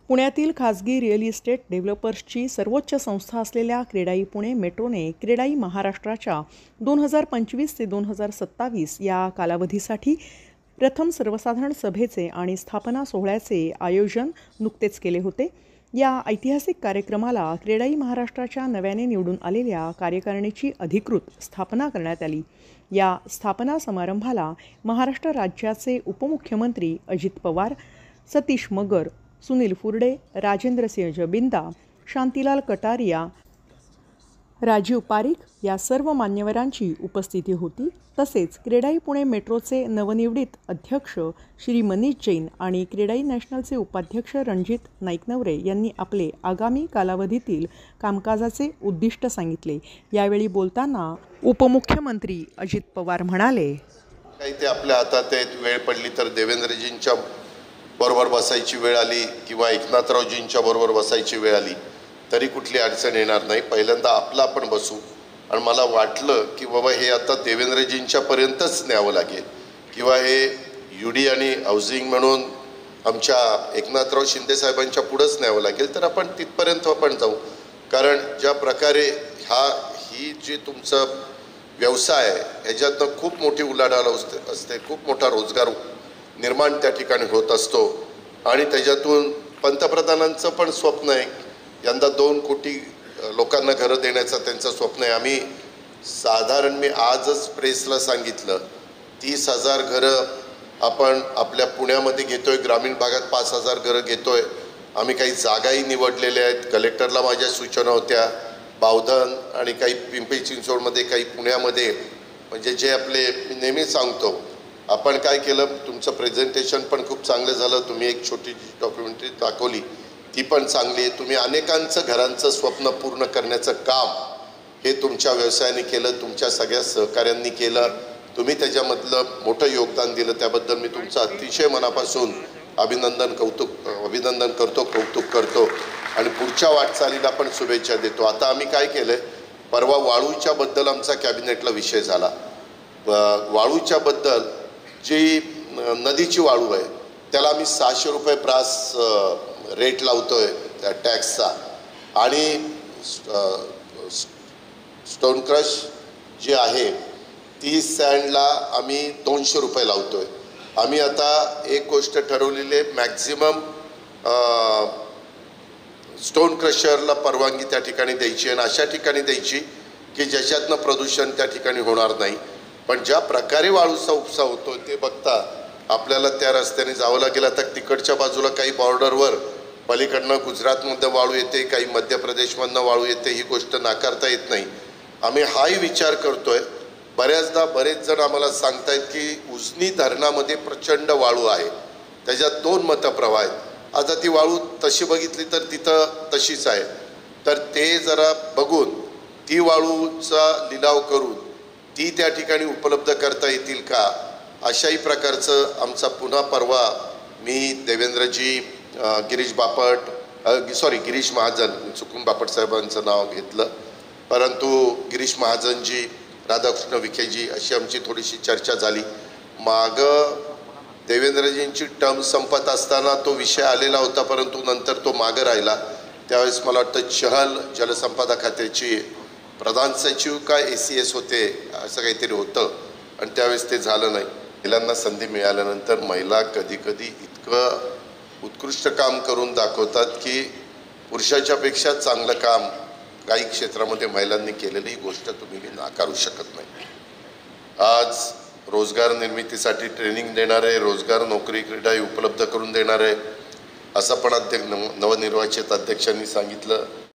पुण्यातील खासगी real estate डेव्हलपर्सची सर्वोच्च संस्था असलेल्या क्रेडाई पुणे मेट्रोने क्रेडाई महाराष्ट्राच्या 2025 ते 2027 या कालावधीसाठी प्रथम सर्वसाधारण सभेचे आणि स्थापना सोहळ्याचे आयोजन नुकतेच केले होते। या ऐतिहासिक कार्यक्रमाला क्रेडाई महाराष्ट्राच्या नव्याने निवडून आलेल्या कार्यकारिणीची अधिकृत स्थापना करण्यात आली। या स्थापना समारंभाला महाराष्ट्र राज्याचे उपमुख्यमंत्री अजित पवार, सतीश मगर, सुनील फुरडे, राजेंद्रसिंह जबिंदा, शांतीलाल कटारिया, राजीव पारिख या सर्व मान्यवरांची उपस्थिती होती। तसेच क्रेडाई पुणे मेट्रोचे नवनिर्मित अध्यक्ष श्री मनीष जैन आणि क्रेडाई नॅशनलचे उपाध्यक्ष रणजित नाईकनवरे यांनी आपले आगामी कालावधीतील कामकाजाचे उद्दिष्ट सांगितले। यावेळी बोलताना उपमुख्यमंत्री अजित पवार म्हणाले, काही ते आपल्या हातात आहे, वेळ पडली तर देवेंद्रजींच्या बरोबर बसायची वेळ आली किंवा एकनाथरावजींच्या बरोबर बसायची वेळ आली तरी कुठली अडचण येणार नाही। पहिल्यांदा आपला आपण बसू आणि मला वाटलं की बाबा हे आता देवेंद्रजींच्या पर्यंतच न्यावं लागेल किंवा हे यूडी आणि हाऊसिंग म्हणून आमच्या एकनाथराव शिंदे साहेबांच्या पुढेच न्यावं लागेल, तर आपण तिथपर्यंत आपण जाऊ। कारण ज्या प्रकारे ही जी तुमचा व्यवसाय आहे ह्याच्यातनं खूप मोठी उलाढाल असते, खूप मोठा रोजगार निर्माण त्या ठिकाणी होत असतो आणि त्याच्यातून पंतप्रधानांचं पण स्वप्न आहे, यंदा 2 कोटी लोकांना घरं देण्याचं त्यांचं स्वप्न आहे। आम्ही साधारण मी आजच प्रेसला सांगितलं 30,000 घरं आपण आपल्या पुण्यामध्ये घेतोय, ग्रामीण भागात 5,000 घरं घेतोय। आम्ही काही जागाही निवडलेल्या आहेत, कलेक्टरला माझ्या सूचना होत्या, बावधन आणि काही पिंपरी चिंचवडमध्ये, काही पुण्यामध्ये। म्हणजे जे आपले मी नेहमी सांगतो आपण काय केलं, तुमचं प्रेझेंटेशन पण खूप चांगलं झालं, तुम्ही एक छोटी डॉक्युमेंटरी दाखवली ती पण चांगली आहे। तुम्ही अनेकांचं घरांचं स्वप्न पूर्ण करण्याचं काम हे तुमच्या व्यवसायाने केलं, तुमच्या सगळ्या सहकाऱ्यांनी केलं, तुम्ही त्याच्यामधलं मोठं योगदान दिलं, त्याबद्दल मी तुमचं अतिशय मनापासून अभिनंदन करतो, कौतुक करतो आणि पुढच्या वाटचालीला पण शुभेच्छा देतो। आता आम्ही काय केलं, परवा वाळूच्या बद्दल आमचा कॅबिनेटला विषय झाला। वाळूच्या बद्दल जी नदीची वाळू आहे त्याला आम्ही 600 रुपये ब्रास रेट लावतोय त्या टॅक्सचा आणि स्टोन क्रश जी आहे ती सँडला आम्ही 200 रुपये लावतोय। आम्ही आता एक गोष्ट ठरवलेली आहे, मॅक्झिमम स्टोन क्रशरला परवानगी त्या ठिकाणी द्यायची आणि अशा ठिकाणी द्यायची की ज्याच्यातनं प्रदूषण त्या ठिकाणी होणार नाही। पण ज्या प्रकारे वाळूचा उपसा होतो ते बघता आपल्याला त्या रस्त्याने जावं लागेल। आता तिकडच्या बाजूला काही बॉर्डरवर पलीकडनं गुजरातमधनं वाळू येते, काही मध्य प्रदेशमधनं वाळू येते, ही गोष्ट नाकारता येत नाही। आम्ही हाही विचार करतोय। बऱ्याचदा बरेच जण आम्हाला सांगतायत की उजनी धरणामध्ये प्रचंड वाळू आहे, त्याच्यात 2 मतप्रवाह आहेत। आता ती वाळू तशी बघितली तर तिथं तशीच आहे, तर ते जरा बघून ती वाळूचा लिलाव करून ती त्या ठिकाणी उपलब्ध करता येतील का, अशाही प्रकारचं आमचा पुन्हा परवा मी देवेंद्रजी, गिरीश महाजन, चुकून बापट साहेबांचं नाव घेतलं, परंतु गिरीश महाजनजी, राधाकृष्ण विखेजी अशी आमची थोडीशी चर्चा झाली। देवेंद्रजींची टर्म संपत असताना तो विषय आलेला होता, परंतु नंतर तो मागं राहिला। त्यावेळेस मला वाटतं चहल जलसंपदा खात्याची प्रधान सचिव का ACS होते असं काहीतरी होतं आणि त्यावेळेस ते झालं नाही। महिलांना संधी मिळाल्यानंतर महिला कधी इतकं उत्कृष्ट काम करून दाखवतात की पुरुषाच्या पेक्षा चांगलं काम काही क्षेत्रामध्ये महिलांनी केलेली ही गोष्ट तुम्ही नाकारू शकत नाही। आज रोजगार निर्मितीसाठी ट्रेनिंग देणारे, रोजगार नोकरी क्रीडाही उपलब्ध करून देणारे असं पण नवनिर्वाचित अध्यक्षांनी सांगितलं।